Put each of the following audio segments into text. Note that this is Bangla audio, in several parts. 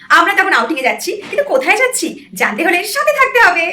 আমরা তখন আউটিংয়ে যাচ্ছি, কিন্তু কোথায় যাচ্ছি জানতে হলে সাথে থাকতে হবে।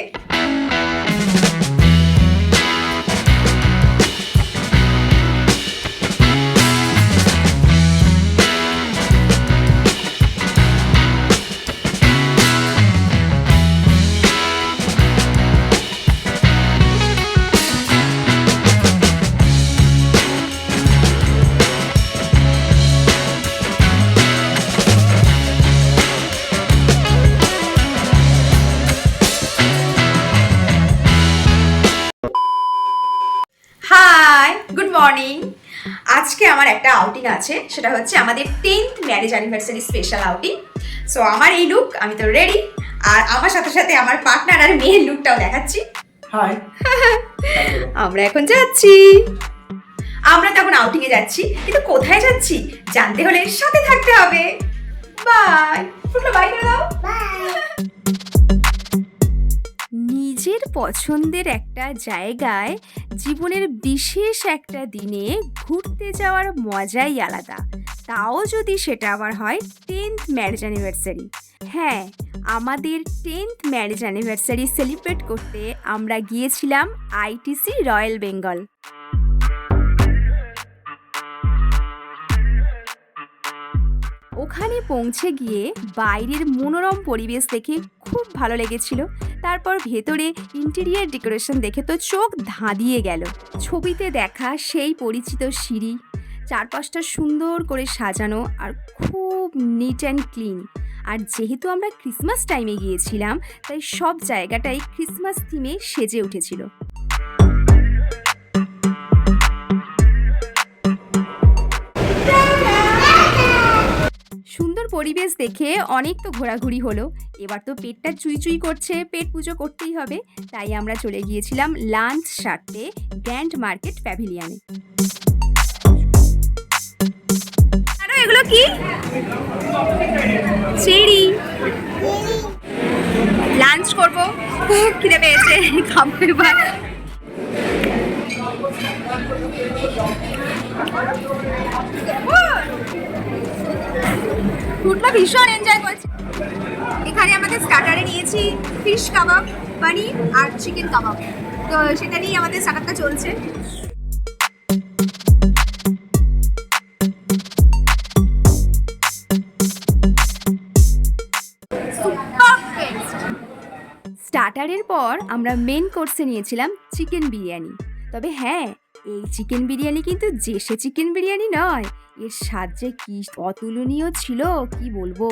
Hi, good morning. আজকে আমার একটা আউটিং আছে, সেটা হচ্ছে আমাদের 10th marriage anniversary special outing. So আমার এই লুক, আমি তো রেডি। আর আমার সাথে সাথে আমার পার্টনার আর মেয়ের লুকটাও দেখাচ্ছি। হাই। আমরা এখন যাচ্ছি। আমরা তখন আউটিংয়ে যাচ্ছি, কিন্তু কোথায় যাচ্ছি জানতে হলে সাথে থাকতে হবে। বাই। ফুটলো বাই করে দাও। নিজের পছন্দের একটা জায়গায় জীবনের বিশেষ একটা দিনে ঘুরতে যাওয়ার মজাই আলাদা, তাও যদি সেটা আবার হয় 10th ম্যারেজ অ্যানিভার্সারি। হ্যাঁ, আমাদের 10th ম্যারেজ অ্যানিভার্সারি সেলিব্রেট করতে আমরা গিয়েছিলাম আইটিসি রয়্যাল বেঙ্গল। ওখানে পৌঁছে গিয়ে বাইরের মনোরম পরিবেশ দেখে খুব ভালো লেগেছিল। তারপর ভেতরে ইন্টেরিয়ার ডেকোরেশন দেখে তো চোখ ধাঁধিয়ে গেল। ছবিতে দেখা সেই পরিচিত সিঁড়ি, চারপাশটা সুন্দর করে সাজানো আর খুব নিট অ্যান্ড ক্লিন। আর যেহেতু আমরা ক্রিসমাস টাইমে গিয়েছিলাম, তাই সব জায়গাটাই ক্রিসমাস থিমে সেজে উঠেছিল। সুন্দর পরিবেশ দেখে অনেক তো ঘোরাঘুরি হলো, এবার তো পেটটা চুই চুই করছে, পেট পুজো করতেই হবে। তাই আমরা চলে গিয়েছিলাম লাঞ্চ সারতে গ্র্যান্ড মার্কেট প্যাভিলিয়নে। আরে এগুলো কি? চেরি। লাঞ্চ করব, খুব খিদে পেয়েছে, খাবো এবার। ফুডটা ভীষণ এনজয় করছি। এখানে আমাদের স্টার্টারে নিয়েছি ফিশ কাবাব, পনির আর চিকেন কাবাব। তো সেটা নিয়ে আমাদের স্টার্টারটা চলছে। স্টার্টারের পর আমরা মেন কোর্সে নিয়েছিলাম চিকেন বিরিয়ানি। তবে হ্যাঁ, এই চিকেন বিরিয়ানি কিন্তু যে সে চিকেন বিরিয়ানি নয়, এর স্বাদ যে কি অতুলনীয় ছিল, কি বলবো।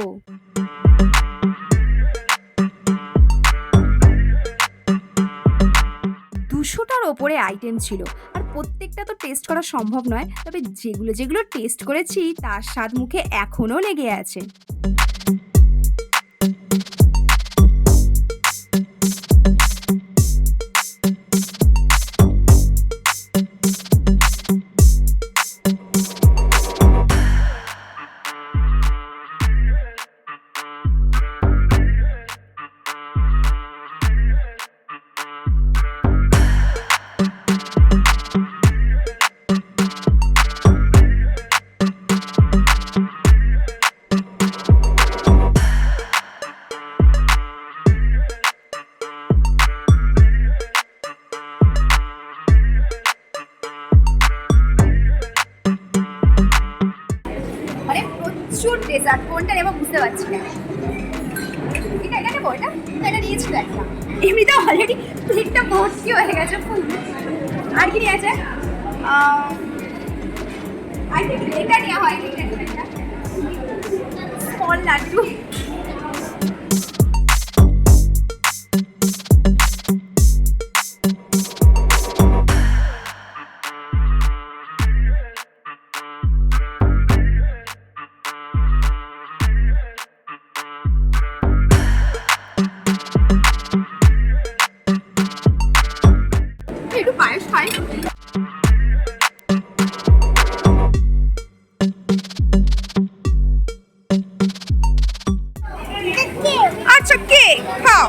দুশোটার ওপরে আইটেম ছিল, আর প্রত্যেকটা তো টেস্ট করা সম্ভব নয়। তবে যেগুলো যেগুলো টেস্ট করেছি তার স্বাদ মুখে এখনও লেগে আছে। প্রচুর ডেজার্ট, কোনটা নেবো বুঝতে পারছি না। এটা নেবো, এটা নিয়েছি তো একটা। এমনিতে অলরেডি প্লেটটা ভর্তি হয়ে গেছে ফুল। আর কি নিয়েছে? আই থিঙ্ক এটা নেওয়া হয়, এটা স্মল লাড্ডু। একটু পায়েস খাই। আচ্ছা, কেক খাও।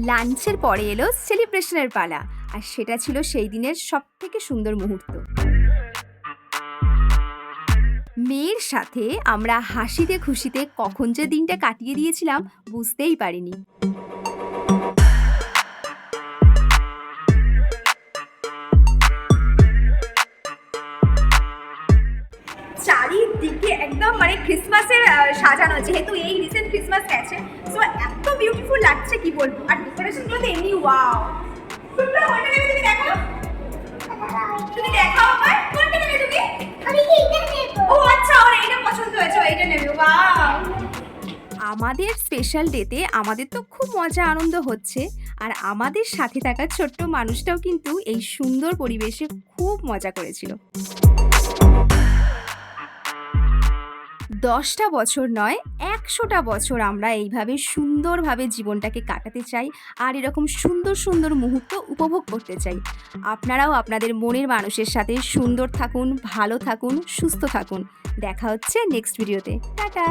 লাঞ্চ লাঞ্চের পরে এলো সেলিব্রেশনের পালা, আর সেটা ছিল সেই দিনের সবথেকে সুন্দর মুহূর্ত। মেয়ের সাথে আমরা হাসিতে খুশিতে কখন যে দিনটা কাটিয়ে দিয়েছিলাম বুঝতেই পারিনি। চারিদিকে একদম মানে ক্রিসমাসের সাজানো, যেহেতু এই রিসেন্ট ক্রিসমাস গেছে, সো এত বিউটিফুল লাগছে কি বলবো। আর ডেকোরেশনগুলো তো এমনি ওয়াও। তুমি দেখাও, তুমি দেখাও আমার কোনটা নেবে তুমি? আমি এইটা নেব। ও আচ্ছা, ওর এইটা পছন্দ হয়েছে, ও এইটা নেবে। ওয়াও! আমাদের স্পেশাল ডেতে আমাদের তো খুব মজা আনন্দ হচ্ছে, আর আমাদের সাথে থাকা ছোট্ট মানুষটাও কিন্তু এই সুন্দর পরিবেশে খুব মজা করেছিল। 10টা বছর নয়, 100টা বছর আমরা এইভাবে সুন্দরভাবে জীবনটাকে কাটাতে চাই, আর এরকম সুন্দর সুন্দর মুহূর্ত উপভোগ করতে চাই। আপনারাও আপনাদের মনের মানুষের সাথে সুন্দর থাকুন, ভালো থাকুন, সুস্থ থাকুন। দেখা হচ্ছে নেক্সট ভিডিওতে। টাটা।